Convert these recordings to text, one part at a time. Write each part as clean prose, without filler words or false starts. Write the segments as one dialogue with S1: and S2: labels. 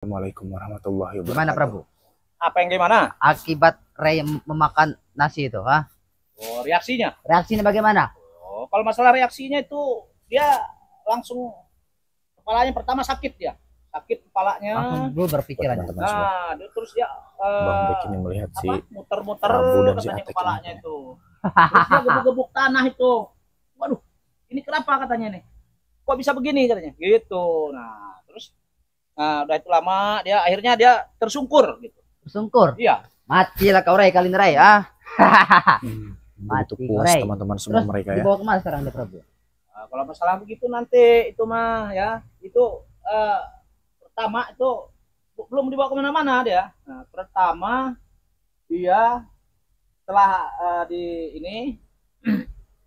S1: Assalamualaikum warahmatullahi
S2: Gimana
S1: wabarakatuh.
S2: Prabu?
S3: Apa yang gimana?
S2: Akibat Ray memakan nasi itu, ha?
S3: Oh, reaksinya.
S2: Reaksinya bagaimana?
S3: Oh, kalau masalah reaksinya itu dia langsung kepalanya pertama sakit ya. Sakit kepalanya.
S2: Langsung gue berpikiran.
S1: Teman-teman semua,
S3: Nah, terus dia
S1: Bang Bek ini melihat si
S3: muter-muter
S1: Prabu dan si
S3: katanya
S1: Atek
S3: kepalanya
S1: ini.
S3: itu. Terus dia gebuk-gebuk tanah itu. Waduh, ini kenapa katanya nih? Kok bisa begini katanya? Gitu. Nah, terus udah itu lama dia akhirnya dia tersungkur gitu.
S2: Tersungkur.
S3: Iya.
S2: Matilah kau Ray kali ini Ray, ah.
S1: Begitu
S2: Mati
S1: puas
S2: Ray.
S1: teman-teman semua
S2: Terus
S1: mereka ya.
S2: dibawa kemana sekarang deh Prabu?
S3: Nah, kalau masalah begitu nanti itu mah ya itu pertama itu belum dibawa kemana-mana dia. Nah, pertama dia setelah di ini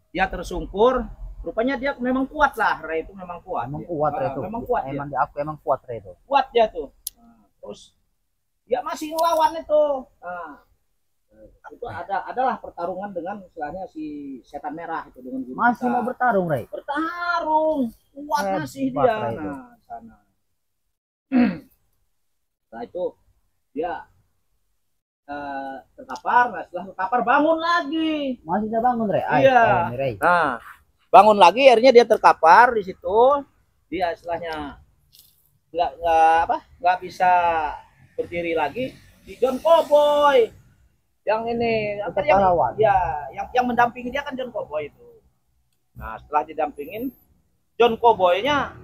S3: dia tersungkur, rupanya dia memang kuat lah, Ray itu memang kuat.
S2: Emang
S3: dia.
S2: kuat Ray itu.
S3: Memang kuat
S2: Emang
S3: dia.
S2: di aku emang kuat Ray itu.
S3: Kuat dia tuh. Nah, terus dia masih ngelawan itu. Nah, itu adalah pertarungan dengan istilahnya si setan merah itu dengan guru
S2: Masih
S3: kita.
S2: mau bertarung Ray.
S3: Bertarung kuat
S2: Hebat,
S3: masih dia.
S2: Ray itu.
S3: Nah, sana. Nah itu dia terkapar. Nah, setelah terkapar bangun lagi.
S2: Masih bisa bangun Ray.
S3: Iya.
S2: Ini Ray.
S3: Nah bangun lagi akhirnya dia terkapar di situ. Dia istilahnya nggak bisa berdiri lagi. Di John Cowboy yang ini
S2: Tetap
S3: yang,
S2: pahlawan.
S3: ya yang mendampingi dia kan John Cowboy itu. Nah setelah didampingin John Cowboy-nya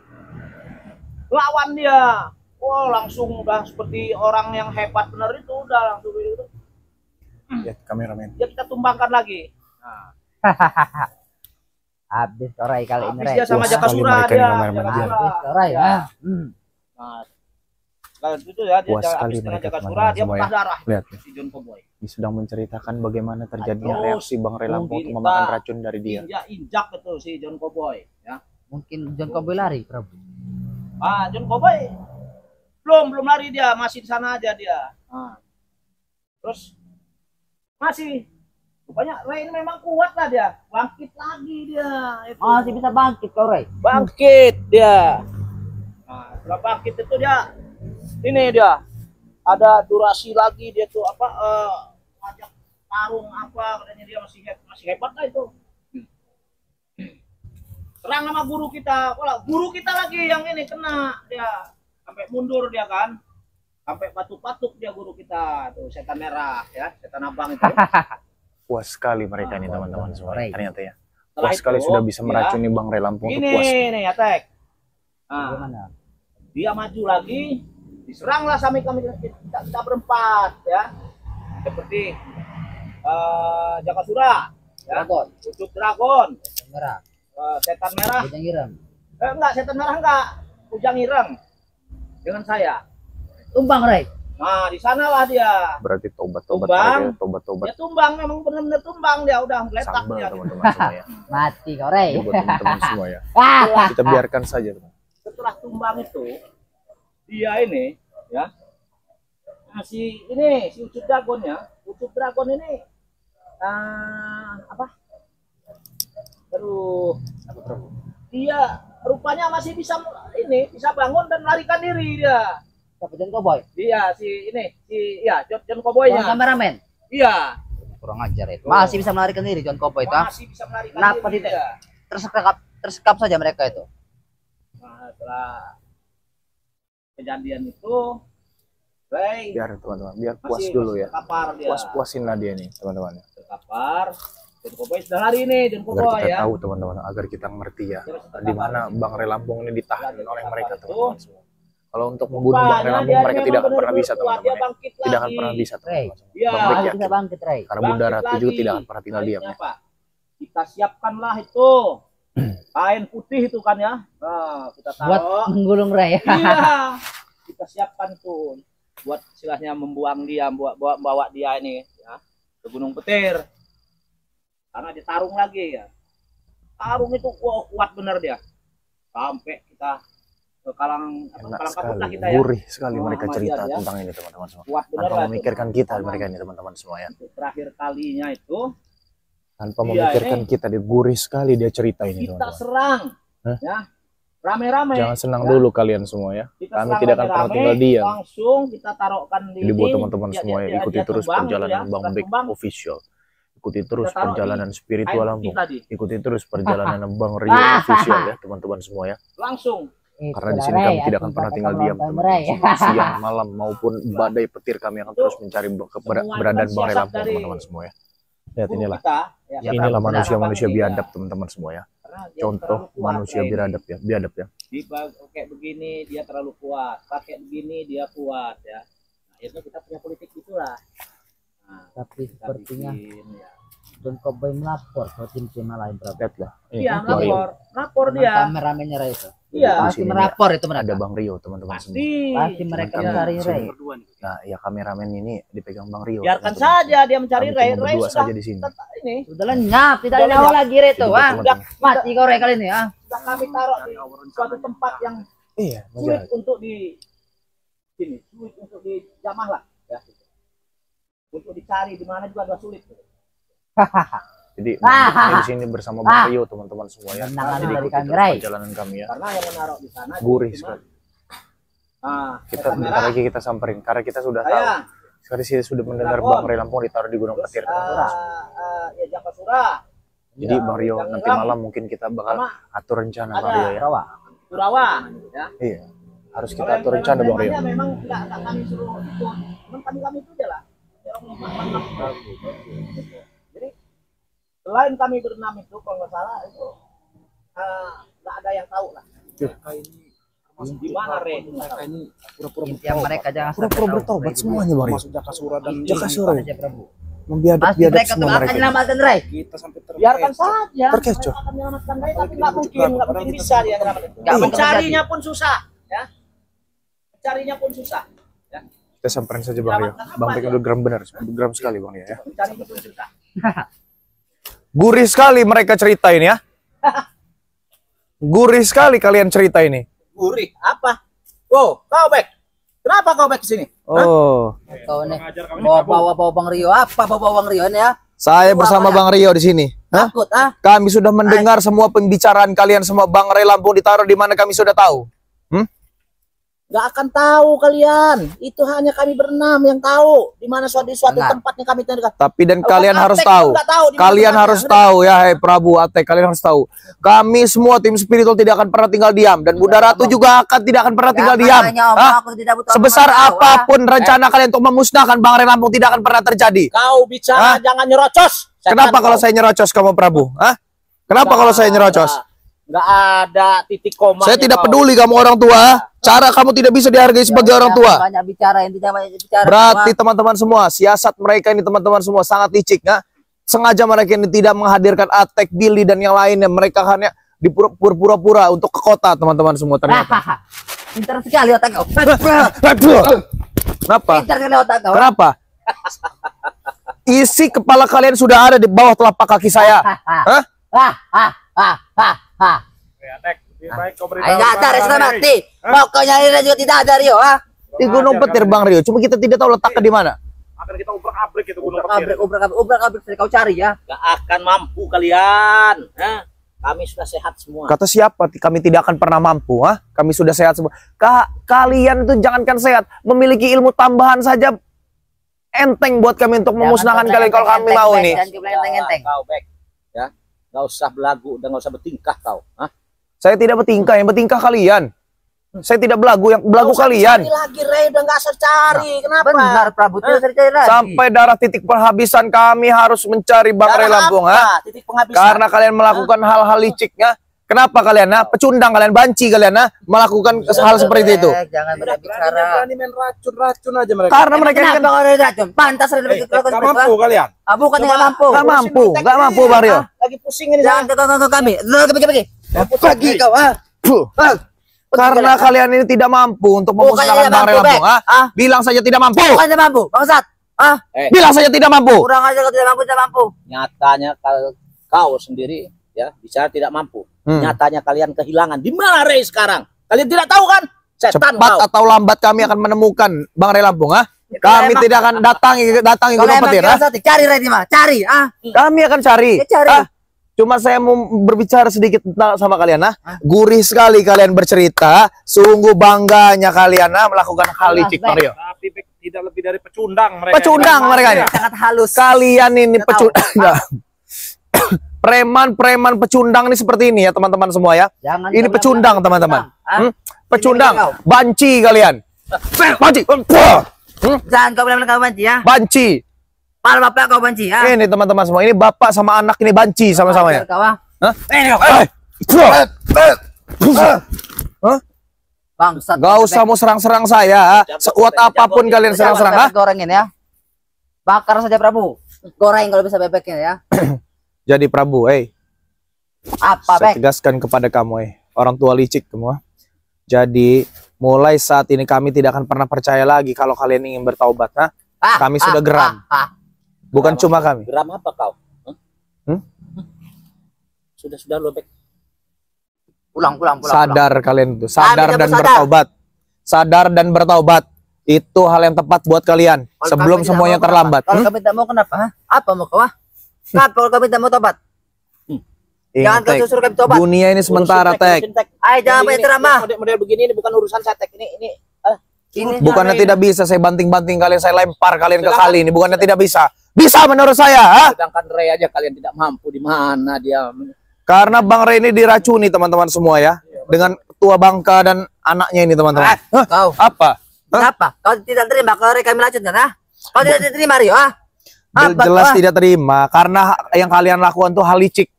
S3: lawan dia. Oh langsung udah seperti orang yang hebat bener itu, udah langsung itu.
S1: Lihat kameramen.
S3: Dia kita tumbangkan lagi. Nah,
S2: Habis kau Ray kali ini
S3: habis
S2: Ray.
S3: dia sama
S1: Puas
S3: Jakasura
S1: sekali mereka
S3: dia.
S1: nih kameramen.
S3: Jakasura.
S2: Habis kau Ray,
S3: Ya.
S2: ah.
S3: Nah, kalau itu ya dia
S1: Puas sekali
S3: habis dengan
S1: mereka,
S3: Jakasura
S1: teman-teman
S3: dia
S1: semua
S3: muntah
S1: ya.
S3: darah
S1: Lihat.
S3: si John Cowboy.
S1: Dia sedang menceritakan bagaimana terjadinya
S3: Terus,
S1: reaksi Bang Ray Lampung untuk
S3: kita
S1: memakan racun dari dia.
S3: Injak itu si John Cowboy ya.
S2: Mungkin John Cowboy lari Prabu.
S3: John Cowboy belum lari, dia masih di sana aja dia. Nah, terus masih rupanya Ray ini memang kuat lah, dia bangkit lagi dia itu.
S2: Masih bisa bangkit kau Ray.
S3: Bangkit dia. Nah, setelah bangkit itu dia ini dia ada durasi lagi dia tuh apa ngajak tarung apa katanya, dia masih hebat lah itu. Serang sama guru kita, guru kita lagi yang ini kena dia sampai mundur dia kan, sampai patuk-patuk dia guru kita tuh setan merah ya, setan abang itu.
S1: Puas sekali mereka nih teman-teman semua.
S2: Ray.
S1: Ternyata ya.
S3: Setelah
S1: Puas sekali
S3: itu,
S1: sudah bisa
S3: ya,
S1: meracuni Bang Ray Lampung untuk
S3: ini
S1: puas.
S3: nih ya Tek. Nah,
S2: Gimana?
S3: dia maju lagi, diseranglah kami kita berempat ya, seperti Jakasura ya,
S2: Dragon.
S3: Ucup Dragon,
S2: Merah.
S3: setan merah,
S2: Bujang Ireng.
S3: enggak setan merah enggak, Ujang Ireng dengan saya.
S2: Tumbang Ray.
S3: Nah di sanalah dia,
S1: Berarti tobat-tobat
S3: Tumbang.
S1: mereka, tobat-tobat
S3: dia tumbang, memang benar-benar tumbang dia, udah geletak
S1: sambal
S3: dia.
S1: teman-teman semua ya.
S2: Mati kau Ray.
S1: Ini buat teman-teman semua ya.
S2: Ah.
S1: Kita biarkan saja teman.
S3: Setelah tumbang itu, dia ini ya, si Ucup Dragon ya, Ucup Dragon ini apa? Aduh, dia rupanya masih bisa bisa bangun dan melarikan diri dia.
S2: Siapa John Cowboy?
S3: Dia si John
S2: Orang
S3: Cowboy-nya.
S2: kameramen.
S3: Iya,
S2: Kurang ajar itu. Masih bisa melarikan diri John Cowboy itu. Ah.
S3: masih bisa melarikan
S2: Kenapa
S3: diri
S2: tidak?
S3: dia.
S2: Tersekap saja mereka itu.
S3: Nah, setelah kejadian itu, Ray
S1: Biar teman-teman, biar puas
S3: masih
S1: dulu ya.
S3: terkapar dia.
S1: Puas-puasin lah dia nih teman-teman.
S3: Terkapar. John Cowboy sudah lari nih, John
S1: Agar
S3: Cowboy
S1: kita
S3: ya.
S1: tahu teman-teman, agar kita ngerti ya
S3: Dia masih terkapar.
S1: di mana Bang Ray Lampung ini ditahan
S3: Dia
S1: oleh
S3: terkapar
S1: mereka
S3: itu.
S1: teman-teman semua. Kalau untuk membunuh Bang Ray
S3: Rupanya
S1: Lampung
S3: dia
S1: mereka
S3: memang
S1: tidak akan pernah
S3: benar-benar
S1: bisa
S3: kuat,
S1: teman-teman.
S3: dia
S1: Ya.
S3: bangkit
S1: Tidak akan
S3: lagi.
S1: pernah bisa teman-teman.
S3: Iya.
S1: Bang Bek
S2: Masih
S1: yakin.
S2: bisa bangkit Ray.
S1: Karena Bunda
S3: Bangkit
S1: Ratu juga
S3: lagi.
S1: tidak akan pernah tinggal diam ya.
S3: Apa? Kita siapkanlah itu kain putih itu kan ya. Nah, kita
S2: Buat
S3: taruh.
S2: menggulung Ray.
S3: Iya. Kita siapkan tuh buat istilahnya membuang dia, bawa dia ini ya ke Gunung Petir. Karena ditarung lagi ya. Tarung itu kuat bener dia. Sampai kita ke kalang
S1: Enak
S3: kabut lah
S1: sekali,
S3: kita ya.
S1: gurih sekali
S3: Oh,
S1: mereka
S3: sama
S1: cerita
S3: dia, ya.
S1: tentang ini teman-teman semua.
S3: Kuat bener
S1: Tanpa
S3: lah itu.
S1: memikirkan kita
S3: Karena
S1: mereka ini teman-teman semua ya.
S3: untuk terakhir kalinya itu
S1: Tanpa
S3: Iya,
S1: memikirkan
S3: ini
S1: kita, dia gurih sekali dia cerita ini
S3: kita
S1: teman-teman.
S3: serang
S1: Hah?
S3: ya rame-rame.
S1: Jangan senang
S3: ya.
S1: dulu kalian semua ya.
S3: Kita
S1: Kami
S3: serang
S1: tidak akan pernah
S3: rame-rame,
S1: tinggal diam.
S3: Langsung kita taruhkan di
S1: Jadi buat
S3: ini,
S1: teman-teman semua ya, ikuti
S3: dia
S1: terus
S3: tumbang,
S1: perjalanan
S3: gitu
S1: Bang
S3: setelah
S1: Bek
S3: tumbang,
S1: official. Ikuti terus
S3: kita taruh
S1: perjalanan
S3: di
S1: spiritual
S3: kain
S1: Lampung.
S3: putih tadi.
S1: Ikuti terus perjalanan Bang Rio official ya teman-teman semua ya.
S3: Langsung.
S1: Karena di sini kami tidak akan pernah tinggal diam. teman-teman. Siang, malam maupun badai petir kami akan terus mencari keberadaan Bang Rai Lampung teman-teman semua ya. Lihat
S3: Guru
S1: inilah.
S3: kita, ya,
S2: Ya,
S1: Inilah
S2: benar.
S1: manusia-manusia
S3: Iya.
S1: biadab teman-teman semua ya.
S3: Karena dia
S1: Contoh
S3: terlalu kuat,
S1: manusia
S3: Ray.
S1: biadab ya, biadab ya.
S3: Kayak begini dia terlalu kuat, pakai begini dia kuat ya. Nah, akhirnya kita punya politik itulah. Nah,
S2: Tapi
S3: kita
S2: sepertinya
S3: bikin, ya.
S2: Don Cowboy melapor ke tim-tim lain berapa?
S1: Lihatlah.
S3: Iya,
S1: Bang Rio.
S3: lapor dia.
S2: Kameramennya Ray itu.
S3: Iya,
S2: Pasti
S1: sini
S2: melapor itu
S1: Ada
S2: mereka.
S1: Bang Rio teman-teman semua.
S3: pasti.
S2: Pasti mereka
S1: Kami
S2: mencari
S1: di
S2: Ray.
S1: sini. Nah, ya kameramen ini dipegang Bang Rio.
S3: Biarkan
S1: teman-teman
S3: saja
S1: semua.
S3: dia mencari
S1: Kami
S3: Ray.
S1: cuma
S3: Ray
S1: berdua
S3: sudah
S1: saja di sini.
S3: ini
S2: Sudah lenyap, tidak
S3: Sudah
S2: ada nyawa
S3: lenyap.
S2: lagi Ray itu.
S1: Jadi buat
S2: Ah,
S1: teman-teman.
S2: mati kau Ray kali ini ah.
S3: sudah kami taruh di suatu tempat yang
S1: Iya,
S3: sulit untuk di sini, sulit untuk dijamah lah ya. Untuk dicari di mana juga agak sulit.
S1: Jadi di sini bersama Bang Rio teman-teman semua ya.
S2: Tendangan
S1: Jadi
S2: dari
S1: ikuti
S2: kami,
S1: terus
S2: Ray.
S1: perjalanan kami ya.
S3: Karena yang menaruh di sana
S1: Gurih
S3: cuma-
S1: sekali.
S3: Nah,
S1: Kita
S3: kamera.
S1: bentar lagi kita samperin karena kita sudah tahu.
S3: Saya
S1: Sekarang sih sudah mendengar
S3: Telepon.
S1: Bang Rai Lampung ditaruh di Gunung Petir.
S3: ya Jakasura
S1: Jadi
S3: Ya,
S1: Bang Rio
S3: yang
S1: nanti
S3: hilang.
S1: malam mungkin kita bakal
S3: sama
S1: atur rencana
S3: Ada.
S1: Bang Rio ya.
S2: Rawa.
S3: Surawa ya.
S1: Iya. Harus kita
S3: Kalau
S1: atur
S3: yang
S1: rencana Bang Rio.
S3: preman-premannya memang enggak kami suruh ikut. Cuman kami itu aja lah. Orang lemah-lemah. Jadi selain kami berenam itu kalau nggak salah itu nggak ada yang tahu lah. Di mana Re?
S2: Impian mereka jangan
S1: Pura-pura
S2: sampai tahu.
S1: bertobat
S2: Ray.
S1: semuanya Bang Rio.
S4: Masuk Jakasura dan
S1: Jakasura.
S2: Saja, Prabu. Pasti
S1: Membiadab-biadab
S2: mereka tuh
S1: semua
S2: akan
S1: mereka.
S2: menyelamatkan Ray.
S4: kita sampai
S3: Biarkan saja.
S1: Terkecoh.
S3: Mereka akan menyelamatkan Ray, tapi
S4: Kalau
S3: nggak
S4: kita
S3: mungkin,
S4: butuh
S3: nggak
S4: orang,
S3: mungkin
S4: kita
S3: bisa dia
S4: butuh
S3: menyelamatkan.
S2: Nggak mungkin
S3: Mencarinya pun susah, ya. Mencarinya pun susah.
S1: Kita samperin saja Bang Rio. Bang Bek udah gram benar, gram sekali Bang Rio ya.
S3: Mencarinya pun susah.
S1: Gurih sekali mereka cerita ini ya. Gurih sekali kalian cerita ini.
S3: Gurih apa? Oh, kau Bek. Kenapa kau Bek kesini?
S1: Oh,
S2: Kau nih bawa-bawa Bang Rio apa bawa Bang Rio ini ya?
S1: saya bersama Bang Rio di sini. Hah?
S2: Takut ah.
S1: Kami sudah mendengar semua pembicaraan kalian semua. Bang Rai Lampung ditaruh di mana kami sudah tahu.
S3: Gak akan tahu kalian. Itu hanya kami berenam yang tahu di mana di suatu
S2: Benar.
S3: tempat yang kami tentukan.
S1: Tapi dan kalian
S3: Atek
S1: harus
S3: pun
S1: tahu.
S3: nggak tahu di mana
S1: Kalian
S3: tempatnya.
S1: harus tahu ya, hai Prabu Atek, kalian harus tahu. Kami semua tim spiritual tidak akan pernah tinggal diam dan Bunda Ratu juga tidak akan pernah tinggal diam. Hah?
S2: Aku tidak butuh
S1: Sebesar
S2: omongan kau, ah.
S1: apapun rencana kalian untuk memusnahkan Bang Rai Lampung tidak akan pernah terjadi.
S3: Kau bicara
S1: Hah?
S3: jangan nyerocos.
S1: Kenapa kalau saya nyerocos kamu Prabu? Hah? Kenapa kalau saya nyerocos?
S3: Nggak ada titik koma.
S1: Saya tidak peduli kamu orang tua. Cara kamu tidak bisa dihargai sebagai orang tua.
S2: Banyak bicara, intinya banyak bicara.
S1: Berarti teman-teman semua, siasat mereka ini teman-teman semua sangat licik, nggak? Sengaja mereka ini tidak menghadirkan Atek, Billy dan yang lainnya. Mereka hanya dipura-pura untuk ke kota, teman-teman semua ternyata.
S2: Pintar sekali otak kau.
S1: Kenapa?
S2: Pintar sekali otak kau.
S1: Kenapa? Isi kepala kalian sudah ada di bawah telapak kaki saya. Hah?
S2: Ayo nggak ada, sudah mati. Pokoknya ini juga tidak ada Rio, ah.
S1: Di Gunung Petir Bang Rio. Cuma kita tidak tahu letaknya di mana.
S4: akan kita ubrak-abrik itu Gunung Petir.
S2: Ubrak-abrik kau cari ya.
S3: Nggak akan mampu kalian. Hah? Kami sudah sehat semua.
S1: Kata siapa? Kami tidak akan pernah mampu. Hah? Kami sudah sehat semua. Kalian itu jangankan sehat, memiliki ilmu tambahan saja enteng buat kami untuk memusnahkan kalian kalau kami mau ini.
S2: Jangan enteng-enteng.
S3: Kau Bek. Ya. Nggak usah belagu dan nggak usah bertingkah kau. Hah?
S1: Saya tidak bertingkah, yang bertingkah kalian. Saya tidak belagu, yang belagu
S3: Nggak usah
S1: kalian.
S3: dicari lagi Ray, udah nggak usah cari. Kenapa?
S2: Benar Prabu, tidak usah dicari lagi.
S1: Sampai darah titik penghabisan kami harus mencari Bang Rai
S3: Darah
S1: Lampung.
S3: apa?
S1: Ha?
S3: Titik penghabisan.
S1: Karena kalian melakukan hal-hal liciknya. Kenapa kalian? Ha? Pecundang kalian, banci kalian melakukan hal seperti itu.
S2: Jangan banyak bicara.
S4: Berani main racun-racun aja mereka.
S1: Karena mereka ini kan
S2: Kenapa kau ada racun? Pantas ada begitu.
S4: Gak mampu kalian.
S2: Bukan tidak mampu.
S1: nggak mampu, nggak mampu Bang Rio.
S3: Lagi pusing ini.
S2: Jangan ke kami. Pergi. Pergi kau, ah.
S1: Puh. Karena kalian ini tidak mampu untuk memusnahkan
S2: Bukannya
S1: Bang Rai
S2: mampu,
S1: Lampung.
S2: Bek.
S1: Ha? Bilang saja tidak mampu.
S2: Bukan tidak mampu, bangsat. Ah,
S1: Bilang saja tidak mampu.
S2: kurang aja kau tidak mampu.
S3: Nyatanya kau sendiri ya bicara tidak mampu. Nyatanya kalian kehilangan. Di mana Ray sekarang? Kalian tidak tahu kan? Setan
S1: Cepat
S3: kau.
S1: atau lambat kami akan menemukan Bang Rai Lampung. Ha? Kami
S2: emang-
S1: tidak akan datangi
S2: Kalau
S1: Gunung
S2: emang
S1: Petir.
S2: kira
S1: Ha?
S2: satu, cari Ray di mana? Cari, ah.
S1: Kami akan cari.
S2: Ya, cari.
S1: Ah, Cuma saya mau berbicara sedikit tentang sama kalian, nah. Gurih sekali kalian bercerita. Sungguh bangganya kalian, nah, melakukan hal licik, Mario.
S4: Tapi tidak lebih dari pecundang mereka.
S1: Pecundang mereka ini.
S2: Sangat halus.
S1: Kalian ini pecundang. Preman pecundang ini seperti ini ya, teman-teman semua ya.
S2: Jangan
S1: Ini pecundang, teman-teman. Pecundang.
S2: Ini kau.
S1: Banci kalian. Banci.
S2: Jangan kau bilang kau banci ya.
S1: Banci.
S2: Pal bapak kau banci ya.
S1: Ini teman-teman semua, ini bapak sama anak ini banci sama-sama ya.
S2: Kau ah.
S1: Hah?
S2: Ini kau.
S1: Hah?
S2: Bangsat.
S1: Gak usah mau serang-serang saya. Sekuat apapun kalian serang-serang, ha?
S2: Gorengin ya. Bakar saja Prabu. Goreng kalau bisa bebeknya ya.
S1: Jadi Prabu,
S2: Apa
S1: saya
S2: bek?
S1: tegaskan kepada kamu, orang tua licik kamu. Jadi mulai saat ini kami tidak akan pernah percaya lagi kalau kalian ingin bertaubat, ha? Kami sudah geram. Bukan cuma kami.
S3: Geram apa kau?
S1: Hmm?
S3: Sudah lo Bek.
S2: Pulang.
S1: Sadar kalian itu, sadar
S2: Kami
S1: dan
S2: sadar.
S1: bertaubat. Sadar dan bertaubat. Itu hal yang tepat buat kalian
S2: Kalau
S1: sebelum
S2: kami tidak
S1: semuanya
S2: mau,
S1: terlambat.
S2: Kalau kami tidak mau kenapa? Hah? Apa mau kau? Kenapa kalau kami tidak mau tobat? Jangan kau
S1: Tek,
S2: suruh kami tobat.
S1: dunia ini sementara, Tek.
S2: Ayo jangan banyak ceramah.
S3: Model begini ini bukan urusan saya Tek. Ini
S2: Ini
S1: Bukannya tidak bisa saya banting-banting kalian, saya lempar kalian ke kali ini. Bukannya tidak bisa. Bisa menurut saya, ha?
S3: sedangkan Ray aja kalian tidak mampu, di mana dia?
S1: Karena Bang Ray ini diracuni teman-teman semua ya. Dengan tua bangka dan anaknya ini teman-teman. Hah?
S2: Kau.
S1: Apa? Hah?
S2: Kenapa? Kau tidak terima kalau kami lanjutkan, ha? Kau tidak terima, Rio, ha?
S1: Jelas tidak terima. Karena yang kalian lakukan tuh hal licik.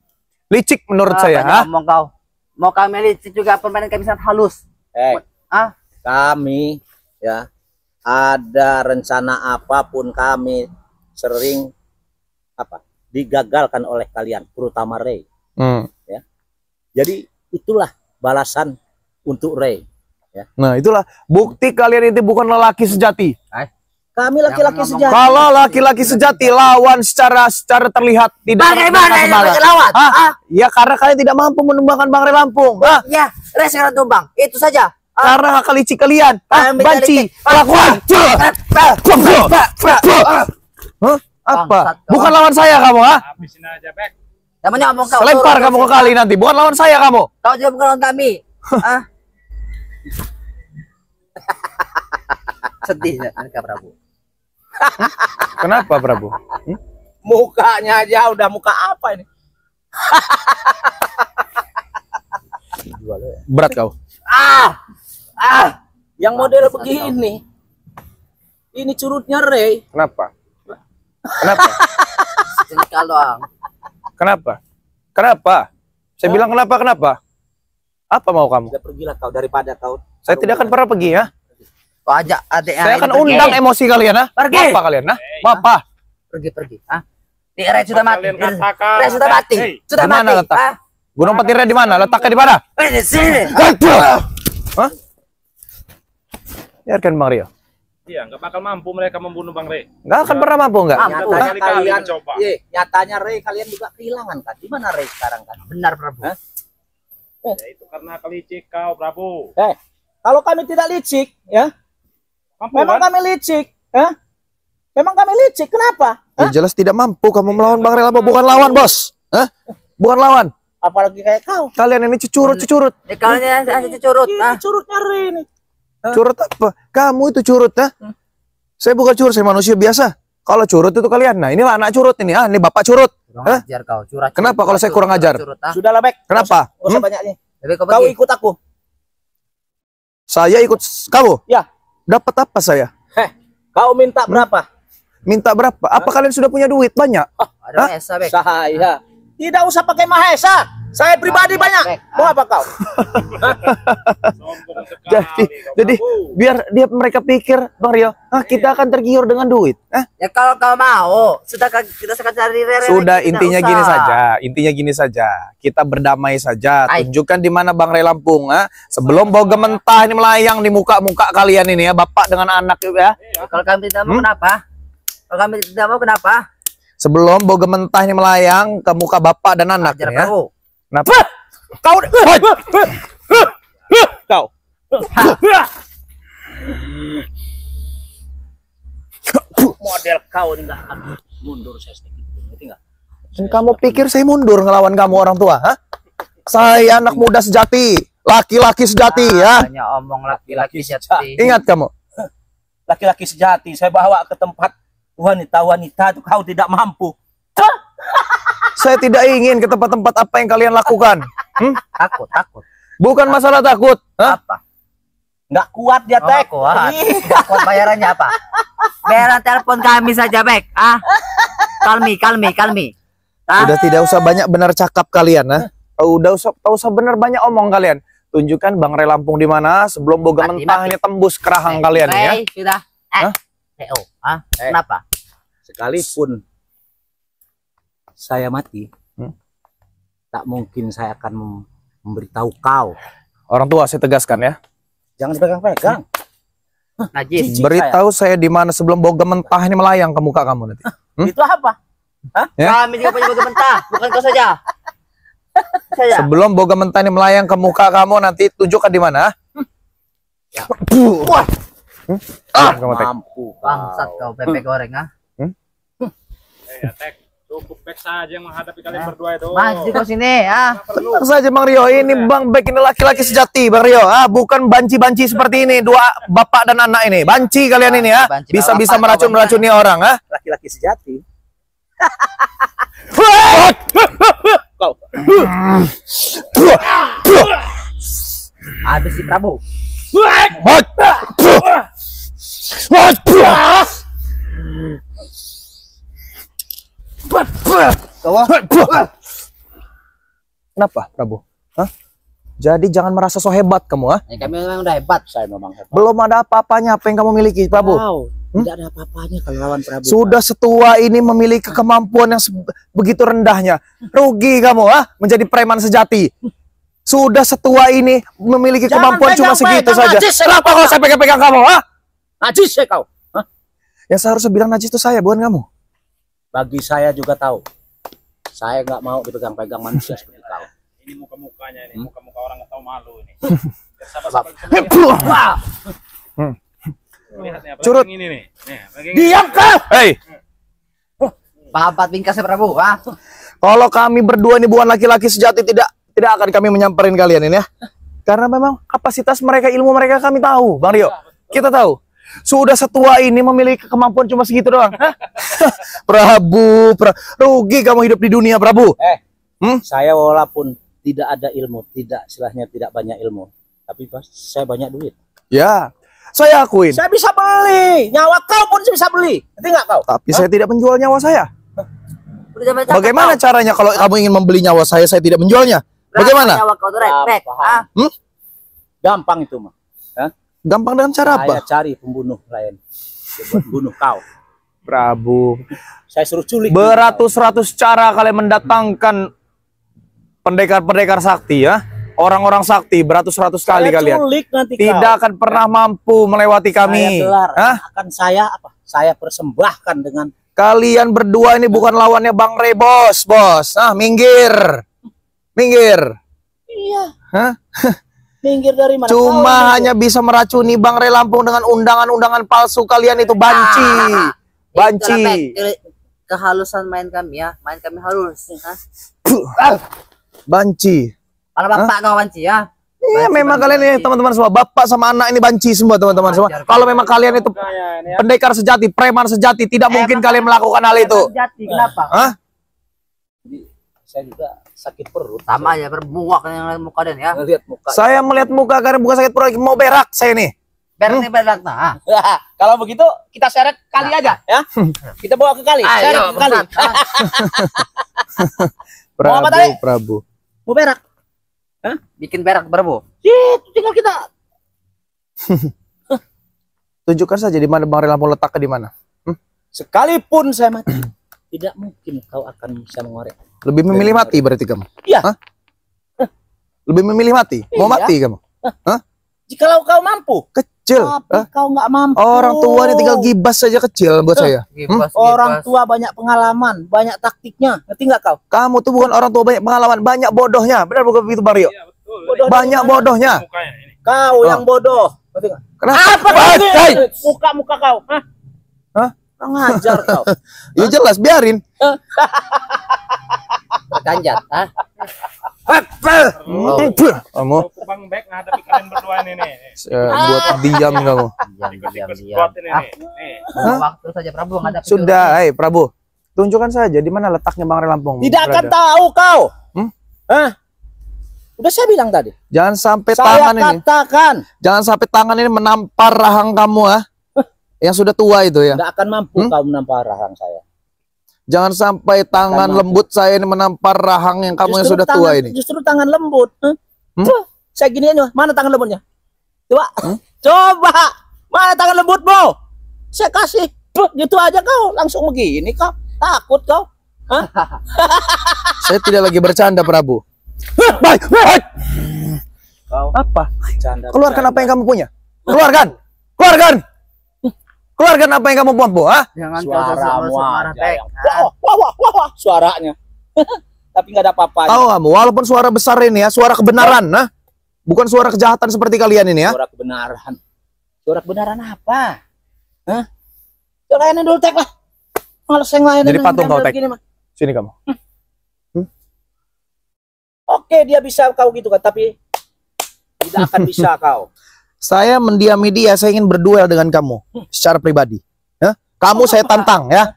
S1: Licik menurut saya, ha?
S2: Ngomong kau. Mau kami licik juga permainan kami sangat halus. Ah,
S3: Kami ya ada rencana apapun kami sering digagalkan oleh kalian, terutama Ray. Ya. Jadi itulah balasan untuk Ray. Ya.
S1: Nah, itulah bukti kalian itu bukan lelaki sejati.
S3: Kami laki-laki
S2: Jangan
S3: sejati.
S1: Kalau laki-laki sejati lawan secara terlihat tidak
S2: bagaimana ini
S1: semangat.
S2: pakai lawan?
S1: Hah? Ya karena kalian tidak mampu menumbangkan Bang Ray Lampung. Hah?
S2: Ya, Ray sekarang tumbang. Itu saja.
S1: Karena hak licik kalian. Hah?
S2: Kami
S1: Banci.
S2: licik.
S1: Kelakuan. Hah? Apa?
S2: Bangsat, kawan.
S1: Bukan lawan saya kamu, ha?
S4: Habisin aja, Bek.
S2: Namanya ngomong kau.
S1: Lempar kamu ke kali nanti. Bukan lawan saya kamu.
S2: Kau juga bukan lawan kami. Ah. Sedih ya, Kak Prabu.
S1: Kenapa, Prabu?
S3: Mukanya aja udah muka apa ini?
S1: Berat kau.
S3: Yang model begini. Ini curutnya Ray.
S1: Kenapa? Kenapa?
S2: Ini kalau
S1: Kenapa? Kenapa? Saya bilang kenapa? Apa mau kamu?
S3: Sudah pergilah kau daripada kau.
S1: Saya tidak akan pernah pergi, ya.
S2: kau ajak adiknya.
S1: Saya akan undang emosi kalian, ha?
S2: Pergi.
S1: Mau apa kalian, ha? Mau apa?
S2: Pergi. Ah. Ray sudah mati.
S4: Kalian katakan,
S2: Ray sudah mati.
S4: Hey.
S2: Sudah
S1: Di mana
S2: mati.
S1: letak?
S2: Ah.
S1: Gunung Petirnya di mana? Letaknya di mana?
S2: Di sini.
S1: Hah? Biarkan Bang Rio.
S4: Iya, nggak bakal mampu mereka membunuh Bang Ray.
S1: Nggak akan pernah mampu, nggak?
S2: Mampu.
S3: Nyatanya
S4: Berkali-kali
S3: kalian,
S4: mencoba.
S3: nyatanya Ray kalian juga kehilangan kan? Di mana Ray sekarang kan?
S2: Benar, Prabu.
S4: Ya itu karena kelicik kau, Prabu.
S3: Kalau kami tidak licik, ya,
S4: Mampu
S3: memang
S4: kan?
S3: kami licik, ya, memang kami licik. Kenapa?
S1: Ya, jelas tidak mampu kamu melawan Bang Ray Lampung. Bukan lawan, bos. Hah? Bukan lawan.
S3: Apalagi kayak kau.
S1: Kalian ini cucurut.
S2: Kalian hanya curut.
S3: Ini curutnya Ray ini.
S1: Curut apa? Kamu itu curut, ha? Saya bukan curut, saya manusia biasa. Kalau curut itu kalian. Nah, inilah anak curut ini. Ah, ini bapak curut.
S2: Kurang ajar kau, curhat.
S1: Kenapa kalau saya kurang ajar?
S3: Sudahlah, Bek.
S1: Kenapa?
S3: Nggak usah banyak nih.
S2: Lebih kau
S3: Kau
S2: pergi.
S3: ikut aku.
S1: Saya ikut kamu?
S3: Ya.
S1: Dapat apa saya?
S3: Kau minta berapa?
S1: Minta berapa? Apa kalian sudah punya duit banyak?
S2: Ada Esa, Bek.
S3: Saya. Tidak usah pakai Mahesa. Saya pribadi banyak.
S2: Bek.
S3: Mau apa kau?
S4: Sombong sekali kau,
S1: Jadi
S4: Prabu.
S1: biar mereka pikir Bang Rio, kita akan tergiur dengan duit.
S2: Ya kalau kau mau, kita sekarang cari Rere.
S1: Sudah,
S2: kita
S1: intinya
S2: usah.
S1: gini saja. Intinya gini saja. Kita berdamai saja.
S2: Hai.
S1: Tunjukkan di mana Bang Ray Lampung. Sebelum bau gementah ini melayang di muka-muka kalian ini ya, bapak dengan anak ya.
S2: Kalau kami tidak mau kenapa? Kalau kami tidak mau kenapa?
S1: Sebelum bau gementah ini melayang ke muka bapak dan anak
S2: Ajar
S1: ini, ya.
S2: kau.
S1: Kenapa? Kau.
S3: Model kau ini nggak akan mundur saya sedikit. Ngerti nggak?
S1: Kamu pikir saya mundur ngelawan kamu orang tua? Hah? Saya anak muda sejati, laki-laki sejati ya.
S2: Banyak omong laki-laki sejati.
S1: Ingat kamu.
S3: Laki-laki sejati, saya bawa ke tempat wanita-wanita itu kau tidak mampu.
S1: Saya tidak ingin ke tempat-tempat apa yang kalian lakukan.
S2: Takut.
S1: Bukan masalah takut. Hah?
S2: Apa?
S3: Nggak kuat dia, Tek.
S2: Kuat. Kuat bayarannya apa? Bayaran telepon kami saja, Bek. Kalmi.
S1: Udah tidak usah banyak benar cakap kalian, nah. Udah usah benar banyak omong kalian. Tunjukkan Bang Ray Lampung di mana sebelum boga mentah ini tembus kerahang kalian ya.
S2: Sudah. Kenapa?
S3: Sekalipun saya mati, tak mungkin saya akan memberitahu kau.
S1: Orang tua saya tegaskan ya.
S3: Jangan dipegang-pegang.
S2: Najis.
S1: Beritahu saya di mana sebelum boga mentah ini melayang ke muka kamu nanti.
S3: Itu apa?
S1: Ya?
S2: Kami juga punya boga mentah, bukan kau saja.
S1: Sebelum boga mentah ini melayang ke muka kamu nanti tunjukkan di mana.
S3: Ya.
S1: Wah. Kamu Tek.
S3: Mampu.
S2: Bangsat kau bebek goreng
S4: Ya, Tek. Cukup Bek saja yang menghadapi kalian berdua itu.
S2: Maju kau sini
S1: Tenang saja Bang Rio, ini Bang Bek ini laki-laki sejati Bang Rio. Bukan banci-banci seperti ini, dua bapak dan anak ini. Banci kalian ini ya. Bisa-bisa meracuni orang
S3: Laki-laki sejati.
S2: Kau. Habis si Prabu.
S1: Kenapa Prabu? Hah? Jadi jangan merasa so hebat kamu
S2: Kami memang udah hebat.
S3: Saya memang hebat.
S1: Belum ada apa-apanya apa yang kamu miliki Prabu.
S3: Tidak ada apa-apanya kalau lawan Prabu.
S1: Sudah setua ini memiliki kemampuan yang begitu rendahnya. Rugi kamu menjadi preman sejati. Sudah setua ini memiliki kemampuan cuma segitu saja. Kenapa kau saya pegang-pegang kamu?
S3: Najis ya kau.
S1: Yang seharusnya bilang najis itu saya, bukan kamu.
S3: Bagi saya juga tahu. Saya nggak mau dipegang-pegang manusia seperti kau.
S4: Ini muka-mukanya ini, muka-muka orang nggak tahu malu ini. Lihat nih,
S1: Curut.
S4: ini nih.
S3: Diam kau.
S1: Hei,
S2: Babat bingkasnya Prabu.
S1: kalau kami berdua ini bukan laki-laki sejati, tidak akan kami menyamperin kalian ini ya. Karena memang kapasitas mereka, ilmu mereka kami tahu, Bang Rio. Kita tahu. Sudah setua ini memiliki kemampuan cuma segitu doang. Prabu, rugi kamu hidup di dunia, Prabu.
S3: Saya walaupun tidak ada ilmu, istilahnya tidak banyak ilmu, tapi saya banyak duit.
S1: Ya, saya akuin.
S3: Saya bisa beli, nyawa kau pun bisa beli. Ngerti nggak kau?
S1: Tapi saya tidak menjual nyawa saya. Bagaimana caranya kalau kamu ingin membeli nyawa saya tidak menjualnya? Bagaimana?
S2: Nyawa kau tuh repek.
S3: Gampang itu mah.
S1: Gampang dengan cara apa?
S3: Saya cari pembunuh lain buat bunuh kau.
S1: Prabu,
S3: Saya suruh culik.
S1: beratus-ratus cara kalian mendatangkan pendekar-pendekar sakti ya. Orang-orang sakti beratus-ratus kali kalian.
S3: Culik nanti
S1: Tidak akan pernah mampu melewati kami.
S3: Saya gelar. Akan saya apa? Saya persembahkan dengan
S1: Kalian berdua ini bukan lawannya Bang Ray, bos. Minggir.
S3: Iya.
S1: Hah?
S3: Minggir dari mana?
S1: Cuma hanya bisa meracuni Bang Ray Lampung dengan undangan-undangan palsu kalian itu banci.
S2: Kehalusan main kami halus.
S1: Banci.
S2: Kalau bapak kau banci ya.
S1: Iya, memang kalian ini teman-teman semua, bapak sama anak ini banci semua teman-teman semua. Kalau memang kalian itu pendekar sejati, preman sejati, tidak mungkin kalian melakukan hal itu.
S2: Sejati, kenapa?
S1: Hah?
S3: Saya juga sakit perut.
S2: Sama aja berbuak dengan muka dan ya.
S3: Lihat muka.
S1: Saya melihat muka karena bukan sakit perut, mau berak saya nih.
S2: Berak nah.
S3: Kalau begitu kita seret kali aja ya. Kita bawa ke kali. Seret ke kali. Mau apa tadi?
S1: Prabu.
S3: Mau berak.
S2: Bikin berak Prabu.
S3: Itu tinggal kita.
S1: Tunjukkan saja di mana Bang Ray Lampung letaknya di mana.
S3: Sekalipun saya mati, tidak mungkin kau akan bisa mengorek.
S1: Lebih memilih mati berarti kamu?
S3: Iya.
S1: Hah? Lebih memilih mati? Mau
S3: Iya.
S1: mati kamu? Hah?
S3: Jikalau kau mampu.
S1: Kecil.
S3: Tapi kau nggak mampu.
S1: Orang tua ini tinggal gibas saja kecil buat saya.
S3: Orang tua banyak pengalaman, banyak taktiknya. Ngerti nggak kau?
S1: Kamu tuh bukan orang tua banyak pengalaman, banyak bodohnya. Benar bukan begitu Bang Rio?
S4: Iya, betul.
S3: Bodoh
S1: Banyak bodohnya.
S4: Mukanya ini.
S3: Kau yang bodoh. Ngerti nggak?
S1: Kenapa?
S3: Hei, muka kau.
S1: Hah?
S3: Kurang ajar kau.
S1: Ya jelas, biarin.
S2: Ganjat, ah.
S1: Kamu
S4: Cukup Bang Bek menghadapi kalian berdua ini nih.
S1: buat diam kamu.
S4: Ikut-ikut squad ini nih. Nih.
S2: Waktu saja Prabu menghadapi.
S1: Sudah, Prabu. Tunjukkan saja di mana letaknya Bang Ray Lampung.
S3: Tidak akan
S1: berada.
S3: tahu kau.
S1: Hah?
S3: Udah saya bilang tadi.
S1: Jangan sampai
S3: Saya
S1: tangan ini.
S3: katakan
S1: Jangan sampai tangan ini menampar rahang kamu, yang sudah tua itu ya.
S3: tidak akan mampu kau menampar rahang saya.
S1: Jangan sampai tangan
S3: mampu.
S1: lembut saya ini menampar rahang yang kamu yang sudah tua ini.
S3: Justru tangan lembut. Tuh, saya gini aja. Mana tangan lembutnya? Coba. Coba. Mana tangan lembutmu? Saya kasih. Gitu aja kau langsung begini kau. Takut kau? Hah?
S1: Saya tidak lagi bercanda, Prabu. Baik.
S3: Kau
S1: Apa?
S3: canda.
S1: Keluarkan apa yang kamu punya. Keluarkan. Keluarkan. Keluarkan apa yang kamu mampu,
S2: Jangan kau
S3: Suaramu
S2: marah,
S3: aja
S2: Tek.
S3: yang wah, suaranya. Tapi nggak ada apa-apanya.
S1: Tahu kamu, walaupun suara besar ini ya, suara kebenaran, bukan suara kejahatan seperti kalian ini ya.
S3: Suara kebenaran. Suara kebenaran apa? Hah? Coba ini dulu Tek lah. Males yang lain.
S1: Jadi patung kau, Tek. Sini kamu.
S3: Oke, dia bisa kau gitu kan, tapi tidak akan bisa kau.
S1: Saya mendiami dia, saya ingin berduel dengan kamu secara pribadi. Kamu saya tantang ya.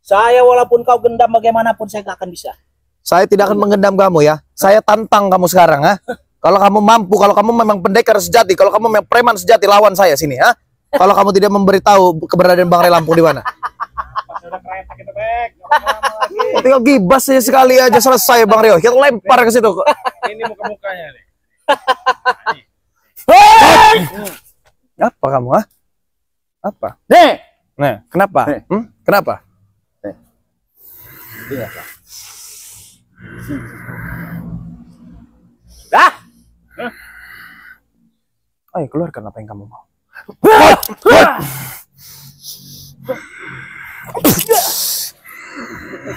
S3: Saya walaupun kau gendam bagaimanapun saya gak akan bisa.
S1: Saya tidak akan menggendam kamu ya. Saya tantang kamu sekarang ya. Kalau kamu mampu, kalau kamu memang pendekar sejati, kalau kamu memang preman sejati, lawan saya sini ya. Kalau kamu tidak memberitahu keberadaan Bang Ray Lampung di mana.
S4: Pas udah kretek itu Bek. Nggak lama lagi.
S1: Tinggal gibas aja sekali aja selesai Bang Rio. Kita lempar ke situ.
S4: Ini muka-mukanya nih.
S1: Apa kamu, Apa?
S3: Nih,
S1: Nah, kenapa? Kenapa?
S3: dah.
S1: Ayo keluarkan apa yang kamu mau.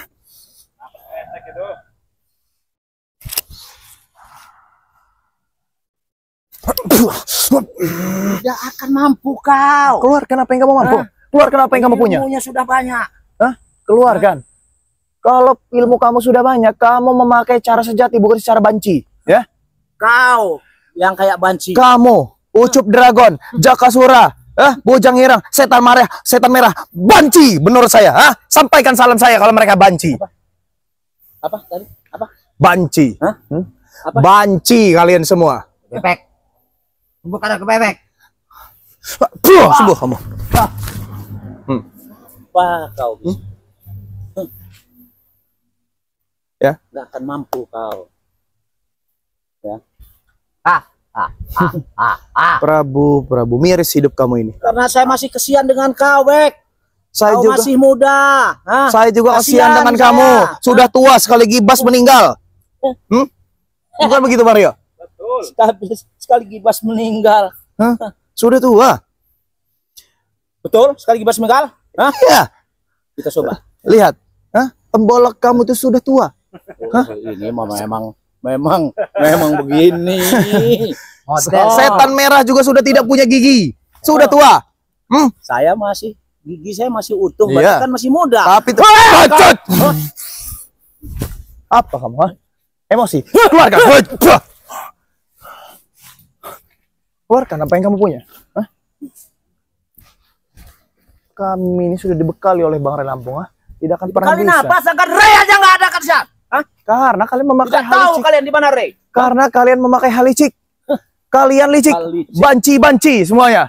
S4: Kretek itu.
S3: Tidak akan mampu kau.
S1: Keluarkan apa yang kamu mampu. Keluarkan apa yang kamu punya.
S3: Ilmunya sudah banyak.
S1: Keluarkan. Kalau ilmu kamu sudah banyak, kamu memakai cara sejati bukan secara banci, ya.
S3: Kau yang kayak banci.
S1: Kamu, Ucup Dragon, Jakasura, Bojang Hirang, Setan Merah, banci menurut saya, Sampaikan salam saya kalau mereka banci.
S3: Apa tadi? Apa?
S1: Banci.
S3: Hah? Apa?
S1: Banci kalian semua.
S2: Bebek. Bukan aku bebek.
S1: Sembuh kamu.
S3: Wah, kau bisa.
S1: Ya.
S3: Nggak akan mampu kau.
S1: Prabu, miris hidup kamu ini.
S3: Karena saya masih kesian dengan kau, Bek.
S1: Saya
S3: Kau
S1: juga
S3: masih muda. Hah?
S1: Saya juga kasihan dengan
S3: saya.
S1: kamu. Sudah tua sekali gibas meninggal. Bukan begitu, Mario?
S4: Betul.
S3: Sekali gibas meninggal.
S1: Sudah tua.
S3: Betul? Sekali gibas meninggal? Hah?
S1: Ya,
S3: Kita coba.
S1: lihat. Tembolak kamu itu sudah tua.
S3: Ini memang begini.
S2: Model.
S1: Setan merah juga sudah tidak punya gigi. Sudah tua.
S3: Saya masih gigi saya masih utuh,
S1: Iya.
S3: bahkan masih muda.
S1: Tapi itu bacot. Apa kamu, Emosi. Keluarkan. Keluarkan apa yang kamu punya. Kami ini sudah dibekali oleh Bang Ray Lampung, Tidak akan pernah
S3: Kalian
S1: bisa.
S3: apa? Sedangkan Ray aja nggak ada kerjaan. Hah?
S1: Karena kalian memakai
S3: Tidak
S1: hal
S3: tahu
S1: licik.
S3: kalian di mana Ray?
S1: Karena kalian memakai hal licik. Kalian licik.
S3: Hal licik.
S1: Banci semuanya.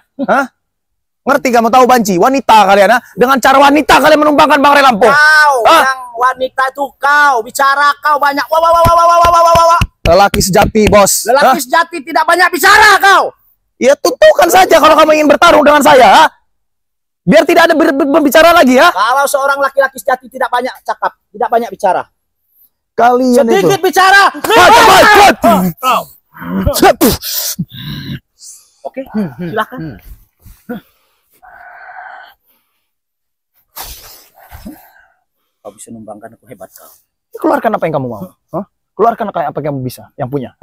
S1: Ngerti kamu tahu banci? Wanita kalian, Dengan cara wanita kalian menumbangkan Bang Ray Lampung.
S3: Kau yang wanita itu kau bicara kau banyak. Wah.
S1: Lelaki sejati, bos.
S3: Lelaki sejati tidak banyak bicara kau.
S1: Ya tentukan saja kalau kamu ingin bertarung dengan saya. Biar tidak ada berbicara lagi ya.
S3: Kalau seorang laki-laki sejati tidak banyak cakap, tidak banyak bicara.
S1: Kalian
S3: Sedikit
S1: itu.
S3: bicara. Oke, silakan. Kau bisa numbangkan aku hebat kau.
S1: Keluarkan apa yang kamu mau. Keluarkan apa yang kamu bisa, yang punya.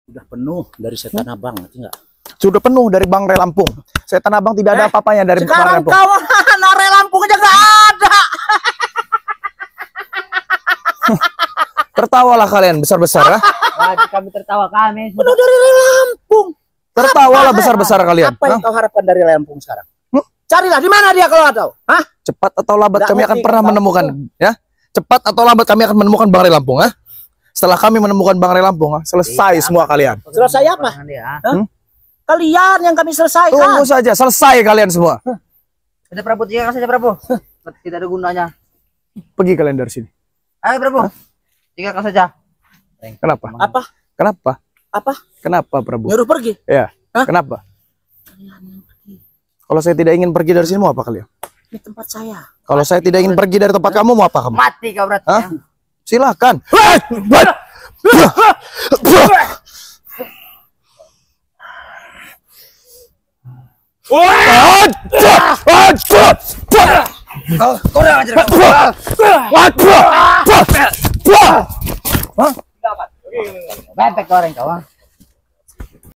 S3: Udah penuh dari setan abang, ngerti nggak?
S1: Sudah penuh dari Bangrai Lampung. Saya Tanah Abang tidak ada apa-apanya dari Bangrai
S3: Sekarang
S1: Lampung.
S3: kau Nare Lampung aja nggak ada.
S1: Tertawalah kalian besar-besar ya.
S2: Wajib kami tertawa kami.
S3: Penuh dari Lampung.
S1: Tertawalah besar-besar kalian.
S3: Apa yang
S1: Hah?
S3: kau harapkan dari Lampung sekarang? Carilah di mana dia kalau ada. Hah?
S1: Cepat atau lambat
S3: Nggak
S1: kami akan
S3: ngerti
S1: pernah
S3: kata.
S1: menemukan ya. Cepat atau lambat kami akan menemukan Bangrai Lampung ya. Setelah kami menemukan Bangrai Lampung, selesai semua kalian.
S3: Selesai apa?
S2: Dia.
S3: Kalian yang kami selesaikan.
S1: Tunggu saja, selesai kalian semua.
S2: Ada Prabu, tinggal saja Prabu. Tidak ada gunanya.
S1: Pergi kalian dari sini.
S2: Ayo Prabu. Tinggalkan saja.
S1: Kenapa?
S3: Apa?
S1: Kenapa?
S3: Apa?
S1: Kenapa, Prabu?
S3: Nyuruh pergi.
S1: Ya.
S3: Hah?
S1: Kenapa? Kalau saya tidak ingin pergi dari sini, mau apa kalian?
S3: Ini tempat saya.
S1: Kalau saya tidak ingin pergi dari tempat kamu, mau apa kamu?
S2: Mati kau berarti.
S1: Hah?
S2: Ya.
S1: Silakan.
S2: Kurang ajar kau. Bebek goreng kau.